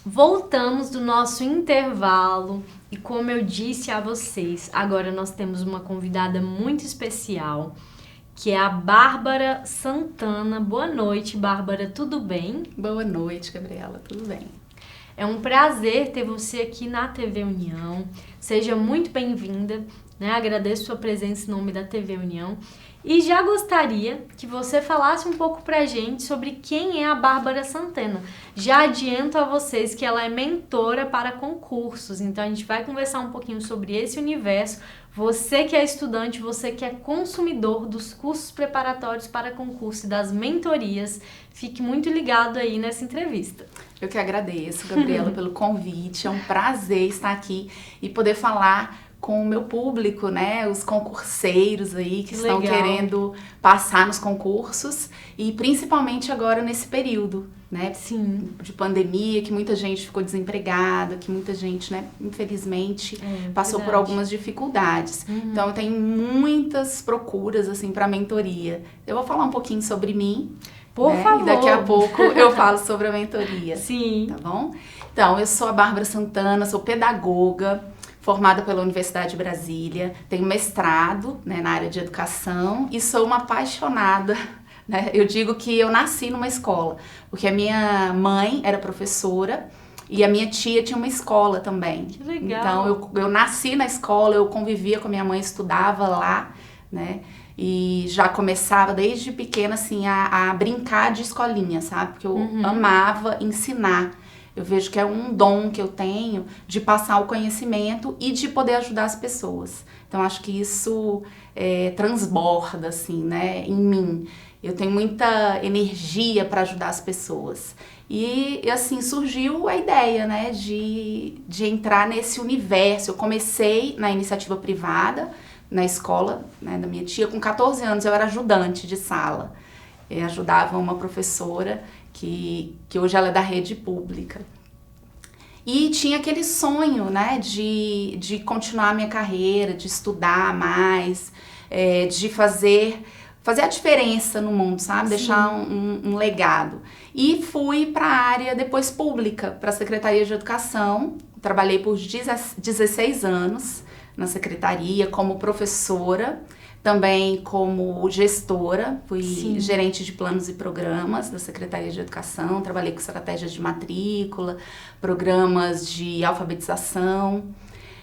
Voltamos do nosso intervalo e, como eu disse a vocês, agora nós temos uma convidada muito especial, que é a Bárbara Santana. Boa noite, Bárbara, tudo bem? Boa noite, Gabriela, tudo bem? É um prazer ter você aqui na TV União. Seja muito bem-vinda, né? Agradeço sua presença em nome da TV União. E já gostaria que você falasse um pouco pra gente sobre quem é a Bárbara Santana. Já adianto a vocês que ela é mentora para concursos, então a gente vai conversar um pouquinho sobre esse universo. Você que é estudante, você que é consumidor dos cursos preparatórios para concurso e das mentorias, fique muito ligado aí nessa entrevista. Eu que agradeço, Gabriela, pelo convite. É um prazer estar aqui e poder falar com o meu público, né, os concurseiros aí que estão querendo passar nos concursos e principalmente agora nesse período, né, sim, de pandemia, que muita gente ficou desempregada, que muita gente, né, infelizmente passou por algumas dificuldades. Então eu tenho muitas procuras assim para mentoria. Eu vou falar um pouquinho sobre mim. Por favor. E daqui a pouco eu falo sobre a mentoria. Sim. Tá bom? Então, eu sou a Bárbara Santana, sou pedagoga, formada pela Universidade de Brasília, tenho mestrado, né, na área de educação e sou uma apaixonada, né? Eu digo que eu nasci numa escola, porque a minha mãe era professora e a minha tia tinha uma escola também. Que legal. Então, eu nasci na escola, eu convivia com a minha mãe, estudava lá, né? E já começava desde pequena, assim, a brincar de escolinha, sabe? Porque eu amava ensinar. Eu vejo que é um dom que eu tenho de passar o conhecimento e de poder ajudar as pessoas. Então, acho que isso transborda, assim, né, em mim. Eu tenho muita energia para ajudar as pessoas. E, assim, surgiu a ideia, né, de entrar nesse universo. Eu comecei na iniciativa privada, na escola, né, da minha tia. Com 14 anos, eu era ajudante de sala. Eu ajudava uma professora que hoje ela é da rede pública. E tinha aquele sonho, né, de continuar a minha carreira, de estudar mais, de fazer a diferença no mundo, sabe? Sim. Deixar um legado. E fui para a área depois pública, para a Secretaria de Educação. Trabalhei por 16 anos na secretaria como professora, também como gestora, fui Sim. gerente de planos e programas da Secretaria de Educação, trabalhei com estratégias de matrícula, programas de alfabetização.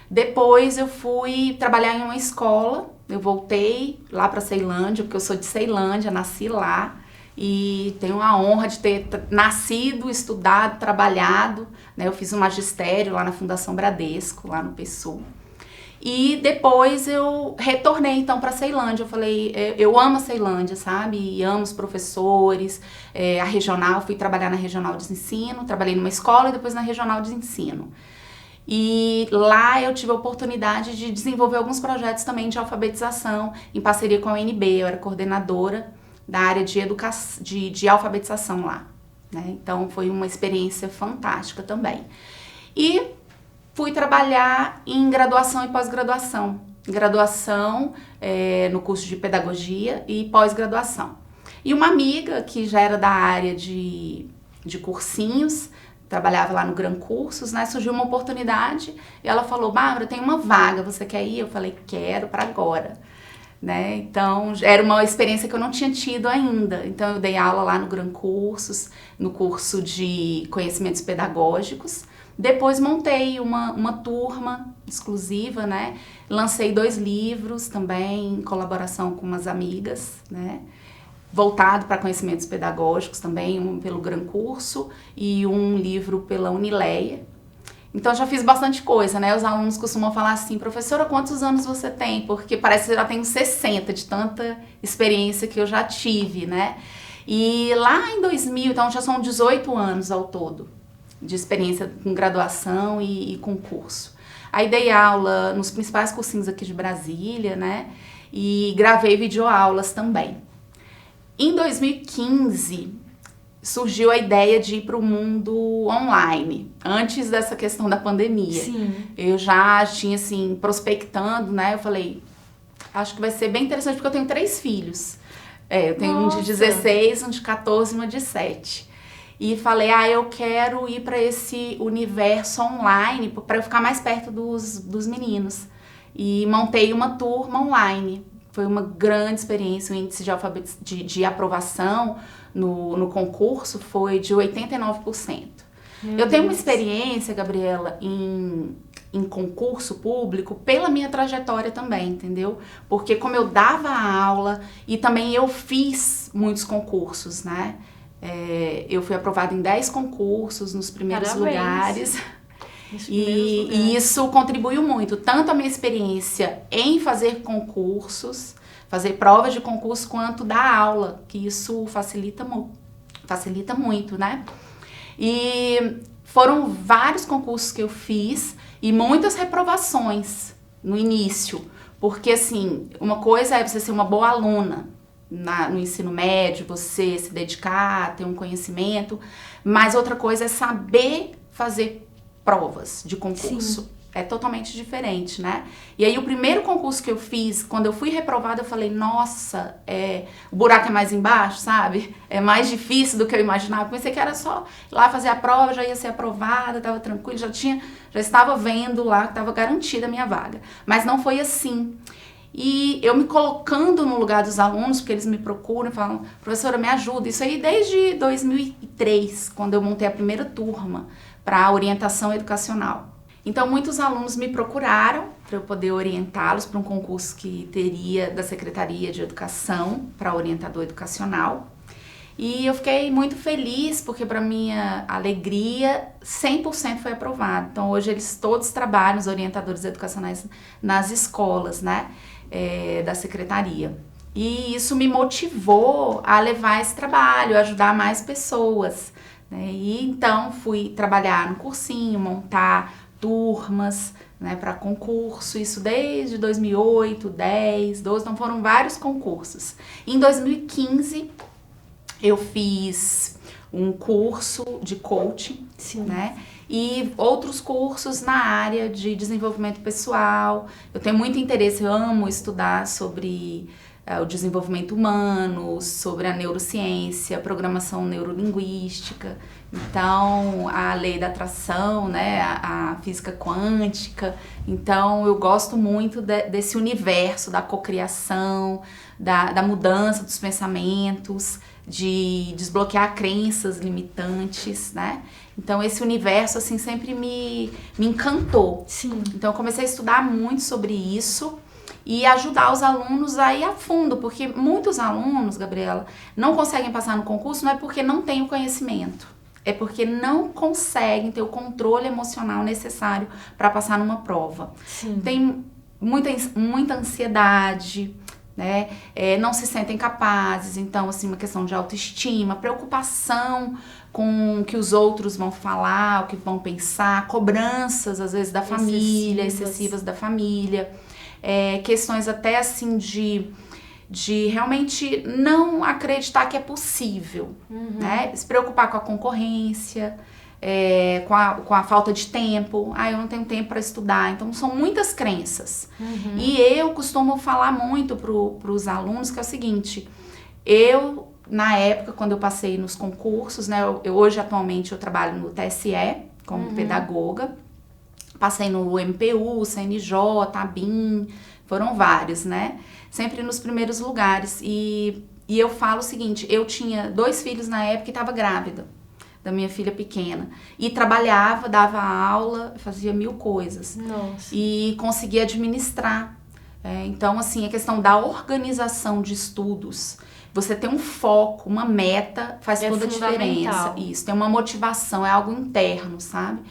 Depois eu fui trabalhar em uma escola, eu voltei lá para Ceilândia, porque eu sou de Ceilândia, nasci lá e tenho a honra de ter nascido, estudado, trabalhado, né? Eu fiz um magistério lá na Fundação Bradesco, lá no PSUL. E depois eu retornei então para Ceilândia. Eu falei, eu amo a Ceilândia, sabe? E amo os professores, a regional, fui trabalhar na regional de ensino, trabalhei numa escola e depois na regional de ensino. E lá eu tive a oportunidade de desenvolver alguns projetos também de alfabetização em parceria com a UNB. Eu era coordenadora da área de alfabetização lá, né? Então foi uma experiência fantástica também. E fui trabalhar em graduação e pós-graduação. Graduação no curso de pedagogia e pós-graduação. E uma amiga que já era da área de cursinhos, trabalhava lá no Gran Cursos, né? Surgiu uma oportunidade e ela falou, Bárbara, tem uma vaga, você quer ir? Eu falei, quero, para agora. Né? Então, era uma experiência que eu não tinha tido ainda. Então, eu dei aula lá no Gran Cursos, no curso de conhecimentos pedagógicos. Depois montei uma turma exclusiva, né? Lancei 2 livros também, em colaboração com umas amigas, né? Voltado para conhecimentos pedagógicos também, um pelo Gran Curso e um livro pela Unileia. Então já fiz bastante coisa, né? Os alunos costumam falar assim, professora, quantos anos você tem? Porque parece que eu já tenho 60 de tanta experiência que eu já tive, né? E lá em 2000, então já são 18 anos ao todo de experiência com graduação e com curso. Aí dei aula nos principais cursinhos aqui de Brasília, né? E gravei videoaulas também. Em 2015, surgiu a ideia de ir para o mundo online, antes dessa questão da pandemia. Sim. Eu já tinha, assim, prospectando, né? Eu falei, acho que vai ser bem interessante, porque eu tenho 3 filhos. Eu tenho um de 16, um de 14 e uma de 7. E falei, eu quero ir para esse universo online, para eu ficar mais perto dos meninos. E montei uma turma online. Foi uma grande experiência, o índice de aprovação no concurso foi de 89%. Eu tenho uma experiência, Gabriela, em concurso público pela minha trajetória também, entendeu? Porque como eu dava aula e também eu fiz muitos concursos, né? Eu fui aprovada em 10 concursos nos primeiros lugares. E isso contribuiu muito, tanto a minha experiência em fazer concursos, fazer provas de concurso, quanto dar aula, que isso facilita muito, né? E foram vários concursos que eu fiz e muitas reprovações no início, porque assim, uma coisa é você ser uma boa aluna no ensino médio, você se dedicar, ter um conhecimento, mas outra coisa é saber fazer provas de concurso. Sim. É totalmente diferente, né? E aí o primeiro concurso que eu fiz, quando eu fui reprovada, eu falei, nossa, o buraco é mais embaixo, sabe? É mais difícil do que eu imaginava. Pensei que era só ir lá fazer a prova, já ia ser aprovada, tava tranquilo, já estava vendo lá que estava garantida a minha vaga. Mas não foi assim. E eu me colocando no lugar dos alunos, porque eles me procuram e falam, professora, me ajuda. Isso aí desde 2003, quando eu montei a primeira turma para a orientação educacional. Então, muitos alunos me procuraram para eu poder orientá-los para um concurso que teria da Secretaria de Educação para orientador educacional. E eu fiquei muito feliz, porque para minha alegria, 100% foi aprovado. Então, hoje eles todos trabalham, os orientadores educacionais, nas escolas, né, da Secretaria. E isso me motivou a levar esse trabalho, a ajudar mais pessoas, né? E então fui trabalhar no cursinho, montar turmas, né, para concurso, isso desde 2008, 10, 12, então foram vários concursos. Em 2015, eu fiz um curso de coaching, Sim. né, e outros cursos na área de desenvolvimento pessoal. Eu tenho muito interesse, eu amo estudar sobre o desenvolvimento humano, sobre a neurociência, programação neurolinguística, então a lei da atração, né, a física quântica. Então eu gosto muito desse universo da cocriação, da mudança dos pensamentos, de desbloquear crenças limitantes, né? Então esse universo assim sempre me encantou. Sim. Então eu comecei a estudar muito sobre isso e ajudar os alunos a ir a fundo, porque muitos alunos, Gabriela, não conseguem passar no concurso, não é porque não têm o conhecimento, é porque não conseguem ter o controle emocional necessário para passar numa prova. Sim. Tem muita ansiedade, né? Não se sentem capazes, então assim, uma questão de autoestima, preocupação com o que os outros vão falar, o que vão pensar, cobranças às vezes da família, excessivas da família. Questões até assim de realmente não acreditar que é possível, né? Se preocupar com a concorrência, com a falta de tempo. Eu não tenho tempo para estudar. Então são muitas crenças. E eu costumo falar muito para os alunos que é o seguinte, na época quando eu passei nos concursos, né? Hoje atualmente eu trabalho no TSE como pedagoga. Passei no MPU, CNJ, ABIN, foram vários, né? Sempre nos primeiros lugares. E eu falo o seguinte, eu tinha 2 filhos na época e estava grávida da minha filha pequena. E trabalhava, dava aula, fazia 1000 coisas. Nossa. E conseguia administrar. Então, assim, a questão da organização de estudos, você ter um foco, uma meta, faz toda a diferença. Isso, tem uma motivação, é algo interno, sabe?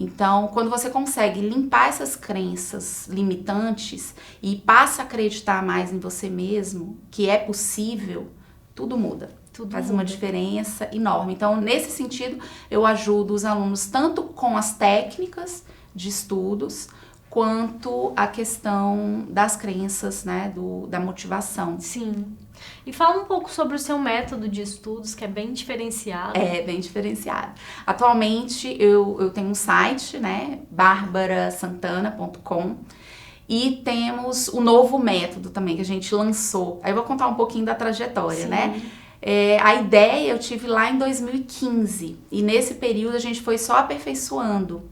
Então, quando você consegue limpar essas crenças limitantes e passa a acreditar mais em você mesmo, que é possível, tudo muda. Faz uma diferença enorme. Então, nesse sentido, eu ajudo os alunos tanto com as técnicas de estudos, quanto a questão das crenças, né, da motivação. Sim. E fala um pouco sobre o seu método de estudos, que é bem diferenciado. É, bem diferenciado. Atualmente, eu tenho um site, né, barbarasantana.com, e temos o novo método também, que a gente lançou. Aí eu vou contar um pouquinho da trajetória, Sim. né? A ideia eu tive lá em 2015, e nesse período a gente foi só aperfeiçoando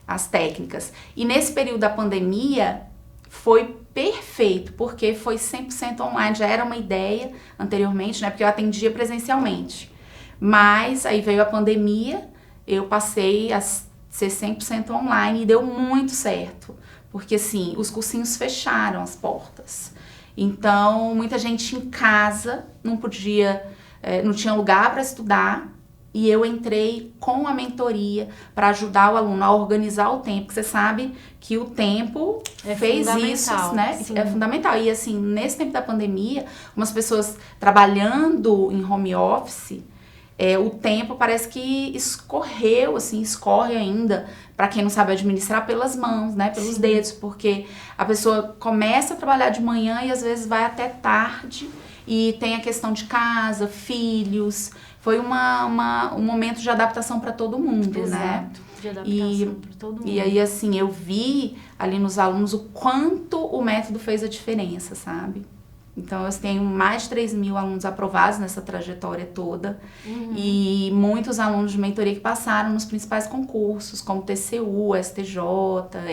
as técnicas. E nesse período da pandemia foi perfeito, porque foi 100% online, já era uma ideia anteriormente, né? Porque eu atendia presencialmente. Mas aí veio a pandemia, eu passei a ser 100% online e deu muito certo. Porque assim, os cursinhos fecharam as portas. Então, muita gente em casa não podia, não tinha lugar para estudar. E eu entrei com a mentoria para ajudar o aluno a organizar o tempo. Porque você sabe que o tempo fez isso, né? Sim. É fundamental. E assim, nesse tempo da pandemia, umas pessoas trabalhando em home office, o tempo parece que escorreu, assim, escorre ainda, para quem não sabe administrar, pelas mãos, né? Pelos dedos. Porque a pessoa começa a trabalhar de manhã e às vezes vai até tarde. E tem a questão de casa, filhos. Foi um momento de adaptação para todo mundo, né? De adaptação para todo mundo. E aí, assim, eu vi ali nos alunos o quanto o método fez a diferença, sabe? Então, eu tenho mais de 3.000 alunos aprovados nessa trajetória toda. E muitos alunos de mentoria que passaram nos principais concursos, como TCU, STJ,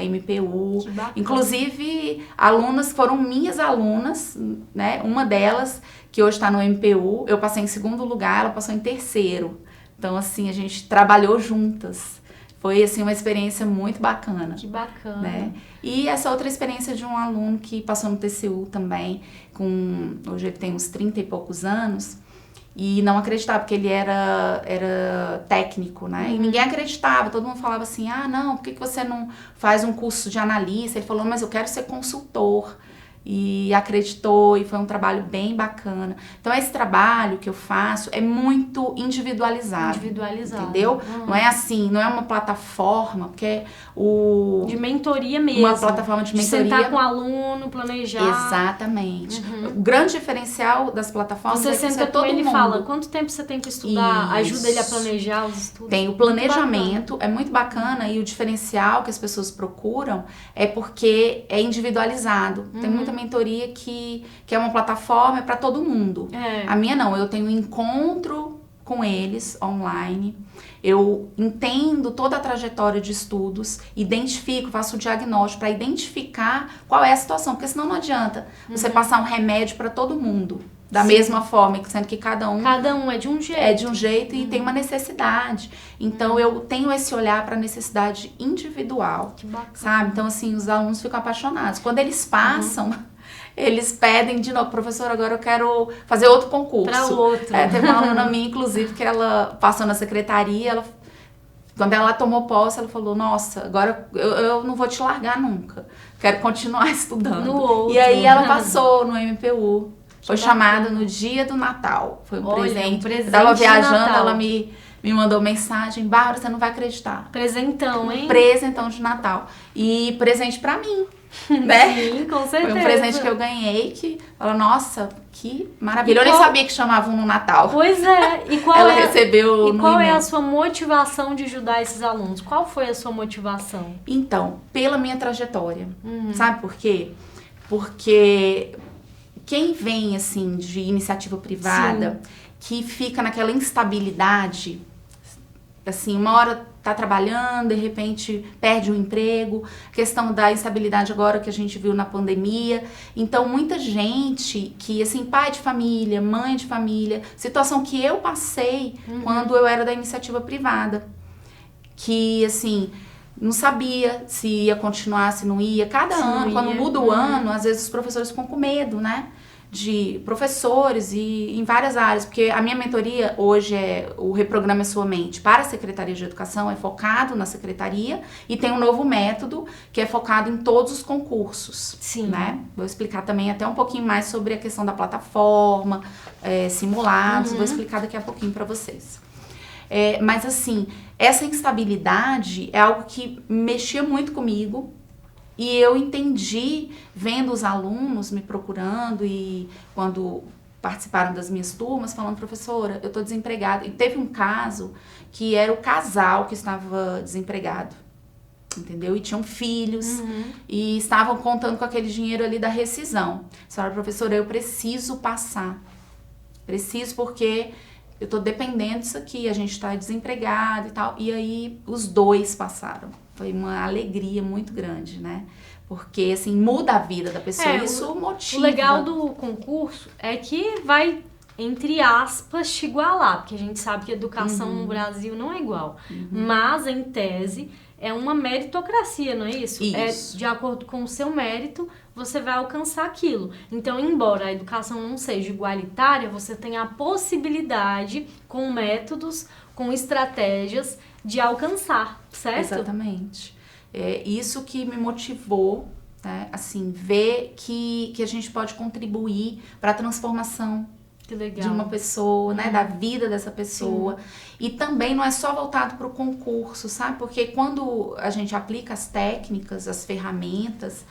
MPU. Que bacana. Inclusive, alunas que foram minhas alunas, né? Uma delas, que hoje está no MPU, eu passei em 2º lugar, ela passou em 3º. Então, assim, a gente trabalhou juntas. Foi, assim, uma experiência muito bacana. Que bacana. Né? E essa outra experiência de um aluno que passou no TCU também, hoje ele tem uns 30 e poucos anos, e não acreditava, porque ele era técnico, né? E ninguém acreditava, todo mundo falava assim, não, por que você não faz um curso de analista? Ele falou, mas eu quero ser consultor. E acreditou, e foi um trabalho bem bacana. Então, esse trabalho que eu faço é muito individualizado. Entendeu? Não é assim, não é uma plataforma, porque de mentoria mesmo. Uma plataforma de mentoria. De sentar com o aluno, planejar. Exatamente. O grande diferencial das plataformas você é que senta todo com ele mundo. E fala, quanto tempo você tem que estudar? Isso. Ajuda ele a planejar os estudos. Tem o planejamento, é muito bacana, e o diferencial que as pessoas procuram é porque é individualizado. Tem muita mentoria que é uma plataforma para todo mundo. A minha não, eu tenho um encontro com eles online, eu entendo toda a trajetória de estudos, identifico, faço o diagnóstico para identificar qual é a situação, porque senão não adianta você passar um remédio para todo mundo da mesma forma, sendo que cada um é de um jeito. É de um jeito e tem uma necessidade. Então, eu tenho esse olhar para a necessidade individual. Que bacana. Sabe? Então, assim, os alunos ficam apaixonados. Quando eles passam, eles pedem de novo, professor, agora eu quero fazer outro concurso. Para outro. Teve uma aluna minha, inclusive, que ela passou na secretaria, quando ela tomou posse, ela falou, nossa, agora eu não vou te largar nunca. Quero continuar estudando. No outro. E aí, ela passou no MPU. Foi chamada no dia do Natal. Foi um presente. Eu tava viajando, ela me mandou mensagem. Bárbara, você não vai acreditar. Presentão, hein? Presentão de Natal. E presente pra mim, né? Sim, com certeza. Foi um presente que eu ganhei que... Falou, nossa, que maravilha. Eu nem sabia que chamavam no Natal. Pois é. E qual ela recebeu e no qual e-mail. É a sua motivação de ajudar esses alunos? Qual foi a sua motivação? Então, pela minha trajetória. Sabe por quê? Porque... Quem vem, assim, de iniciativa privada, que fica naquela instabilidade, assim, uma hora tá trabalhando, de repente perde o emprego, questão da instabilidade agora que a gente viu na pandemia. Então, muita gente que, assim, pai de família, mãe de família, situação que eu passei quando eu era da iniciativa privada, que, assim... Não sabia se ia continuar, se não ia. Cada ano, quando muda o ano, às vezes os professores ficam com medo, né? De professores e em várias áreas. Porque a minha mentoria hoje o Reprograma Sua Mente para a Secretaria de Educação, é focado na secretaria. E tem um novo método que é focado em todos os concursos. Sim. Né? Vou explicar também até um pouquinho mais sobre a questão da plataforma, simulados. Vou explicar daqui a pouquinho para vocês. Mas assim, essa instabilidade é algo que mexia muito comigo E eu entendi, vendo os alunos me procurando e quando participaram das minhas turmas, falando, professora, eu estou desempregada. E teve um caso que era o casal que estava desempregado, entendeu? E tinham filhos e estavam contando com aquele dinheiro ali da rescisão. Falaram, professora, eu preciso passar. Preciso porque eu estou dependendo disso aqui, a gente está desempregado e tal. E aí os dois passaram. Foi uma alegria muito grande, né? Porque, assim, muda a vida da pessoa, isso motiva. O legal do concurso é que vai, entre aspas, te igualar, porque a gente sabe que a educação no Brasil não é igual. Mas, em tese, é uma meritocracia, não é isso? Isso. É de acordo com o seu mérito, você vai alcançar aquilo. Então, embora a educação não seja igualitária, você tem a possibilidade, com métodos, com estratégias, de alcançar, certo? Exatamente. É isso que me motivou, né? Assim, ver que a gente pode contribuir para a transformação Que legal. de uma pessoa, né? Da vida dessa pessoa. Sim. E também não é só voltado para o concurso, sabe? Porque quando a gente aplica as técnicas, as ferramentas,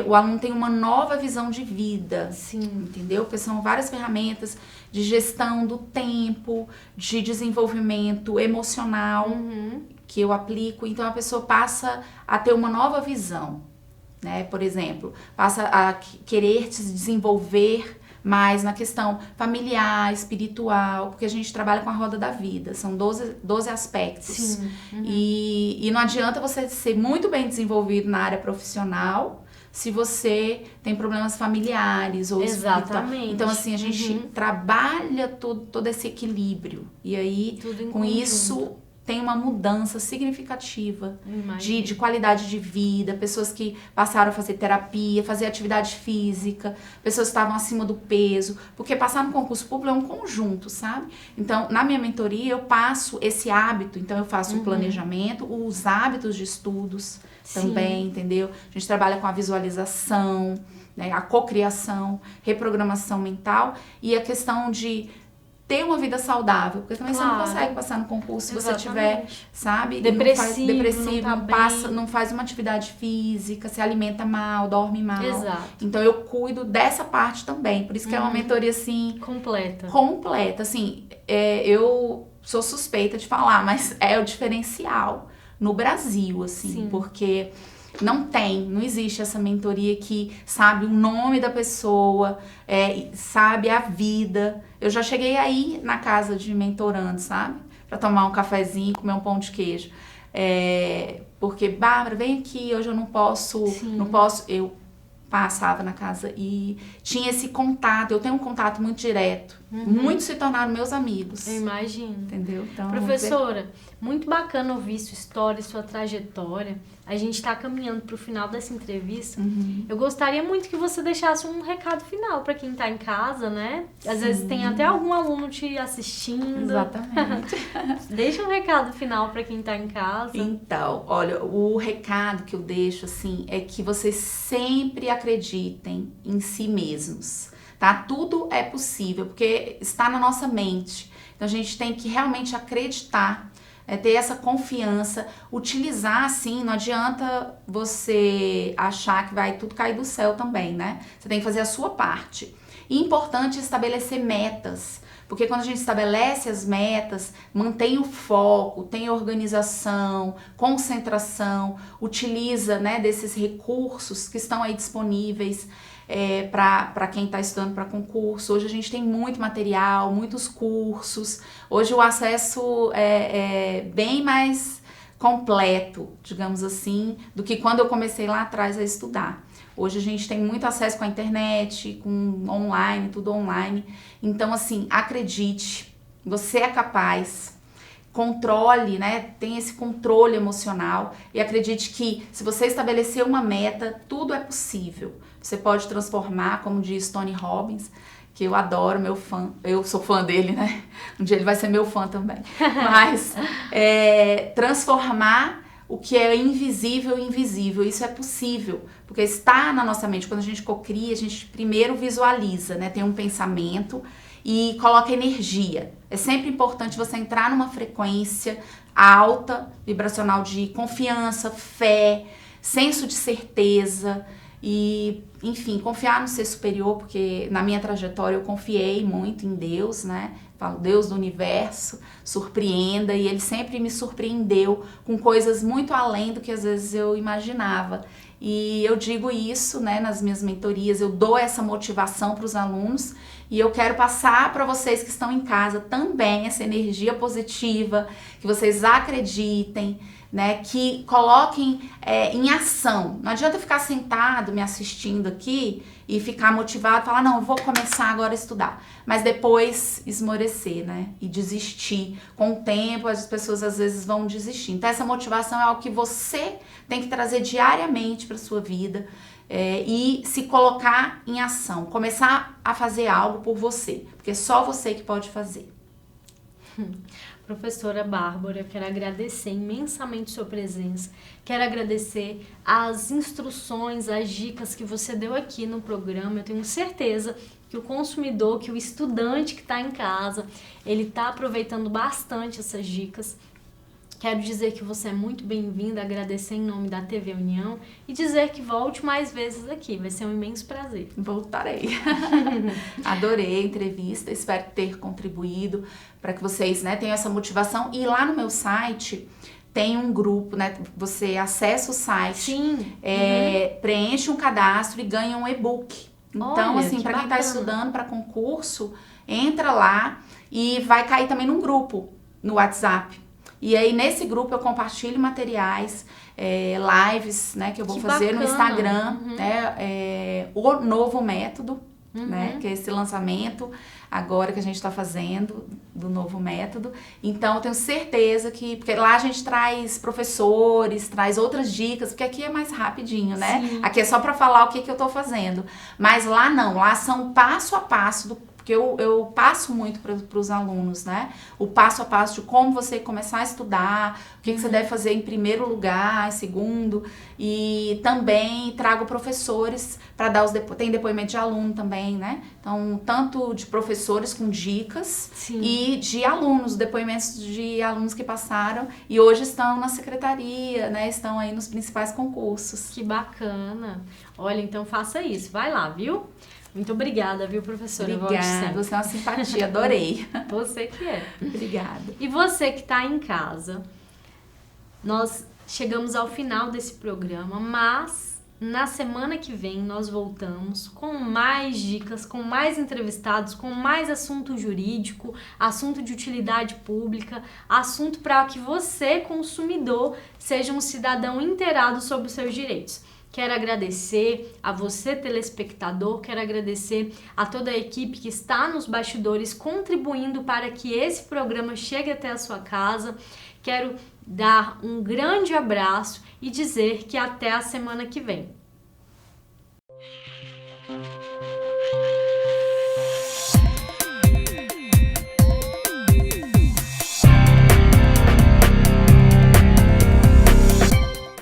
o aluno tem uma nova visão de vida. Sim. Entendeu? Porque são várias ferramentas de gestão do tempo, de desenvolvimento emocional que eu aplico. Então a pessoa passa a ter uma nova visão, né? Por exemplo, passa a querer se desenvolver mais na questão familiar, espiritual, porque a gente trabalha com a roda da vida, são 12 aspectos. Sim. E não adianta você ser muito bem desenvolvido na área profissional se você tem problemas familiares ou Exatamente. Então, assim, a gente trabalha todo esse equilíbrio. E aí, com isso, tem uma mudança significativa de qualidade de vida, pessoas que passaram a fazer terapia, fazer atividade física, pessoas que estavam acima do peso, porque passar no concurso público é um conjunto, sabe? Então, na minha mentoria, eu passo esse hábito, então eu faço o planejamento, os hábitos de estudos também, entendeu? A gente trabalha com a visualização, né, a cocriação, reprogramação mental e a questão de ter uma vida saudável, porque também você não consegue passar no concurso se você tiver, sabe? Depressivo, não faz uma atividade física, se alimenta mal, dorme mal. Exato. Então eu cuido dessa parte também, por isso que é uma mentoria assim completa, assim, eu sou suspeita de falar, mas é o diferencial no Brasil, assim, porque não existe essa mentoria que sabe o nome da pessoa, sabe a vida. Eu já cheguei aí na casa de mentorando, sabe? Pra tomar um cafezinho, comer um pão de queijo. Porque, Bárbara, vem aqui, hoje eu não posso, eu passava na casa e tinha esse contato, eu tenho um contato muito direto. Muitos se tornaram meus amigos. Eu imagino. Entendeu? Então, professora, muito bacana ouvir sua história, sua trajetória. A gente está caminhando para o final dessa entrevista. Eu gostaria muito que você deixasse um recado final para quem está em casa, né? Às vezes tem até algum aluno te assistindo. Exatamente. Deixa um recado final para quem está em casa. Então, olha, o recado que eu deixo, assim, é que vocês sempre acreditem em si mesmos, tá? Tudo é possível, porque está na nossa mente. Então, a gente tem que realmente acreditar, ter essa confiança, utilizar, assim, não adianta você achar que vai tudo cair do céu também, né? Você tem que fazer a sua parte. E importante estabelecer metas, porque quando a gente estabelece as metas, mantém o foco, tem organização, concentração, utiliza, né, desses recursos que estão aí disponíveis para quem está estudando para concurso. Hoje a gente tem muito material, muitos cursos. Hoje o acesso é bem mais completo, digamos assim, do que quando eu comecei lá atrás a estudar. Hoje a gente tem muito acesso com a internet, com online, tudo online. Então, assim, acredite, você é capaz, controle, né? Tem esse controle emocional e acredite que se você estabelecer uma meta, tudo é possível. Você pode transformar, como diz Tony Robbins, que eu adoro, meu fã, eu sou fã dele, né? Um dia ele vai ser meu fã também. Mas transformar o que é invisível em visível, isso é possível, porque está na nossa mente. Quando a gente cocria, a gente primeiro visualiza, né? Tem um pensamento e coloca energia. É sempre importante você entrar numa frequência alta, vibracional de confiança, fé, senso de certeza e, enfim, confiar no ser superior, porque na minha trajetória eu confiei muito em Deus, né? Falo, Deus do universo, surpreenda, e Ele sempre me surpreendeu com coisas muito além do que às vezes eu imaginava. E eu digo isso, né, nas minhas mentorias, eu dou essa motivação para os alunos e eu quero passar para vocês que estão em casa também essa energia positiva, que vocês acreditem, né, que coloquem em ação. Não adianta ficar sentado me assistindo aqui e ficar motivado, falar, não, eu vou começar agora a estudar, mas depois esmorecer, né, e desistir. Com o tempo as pessoas às vezes vão desistir. Então essa motivação é algo que você tem que trazer diariamente para sua vida e se colocar em ação, começar a fazer algo por você, porque é só você que pode fazer. Professora Bárbara, eu quero agradecer imensamente sua presença, quero agradecer as instruções, as dicas que você deu aqui no programa. Eu tenho certeza que o consumidor, que o estudante que está em casa, ele está aproveitando bastante essas dicas. Quero dizer que você é muito bem-vinda, agradecer em nome da TV União e dizer que volte mais vezes aqui, vai ser um imenso prazer. Voltarei. Adorei a entrevista, espero ter contribuído para que vocês, né, tenham essa motivação. E lá no meu site tem um grupo, né, você acessa o site, sim, preenche um cadastro e ganha um e-book. Então, olha, assim, para quem está bacana. estudando para concurso, entra lá e vai cair também num grupo no WhatsApp. E aí, nesse grupo, eu compartilho materiais, lives, né, que eu vou fazer no Instagram, né, o novo método, né, que é esse lançamento agora que a gente está fazendo do novo método. Então, eu tenho certeza que, porque lá a gente traz professores, traz outras dicas, porque aqui é mais rapidinho, né? Sim. Aqui é só para falar o que eu tô fazendo. Mas lá não, lá são passo a passo porque eu passo muito para os alunos, né? O passo a passo de como você começar a estudar, o que você deve fazer em primeiro lugar, em segundo, e também trago professores para dar tem depoimento de aluno também, né? Então, tanto de professores com dicas Sim. e de alunos, depoimentos de alunos que passaram e hoje estão na secretaria, né? Estão aí nos principais concursos. Que bacana. Olha, então faça isso, vai lá, viu? Muito obrigada, viu, professora? Obrigada, você é uma simpatia, adorei. Você que é. Obrigada. E você que está em casa, nós chegamos ao final desse programa, mas na semana que vem nós voltamos com mais dicas, com mais entrevistados, com mais assunto jurídico, assunto de utilidade pública, assunto para que você, consumidor, seja um cidadão inteirado sobre os seus direitos. Quero agradecer a você, telespectador, quero agradecer a toda a equipe que está nos bastidores contribuindo para que esse programa chegue até a sua casa. Quero dar um grande abraço e dizer que até a semana que vem.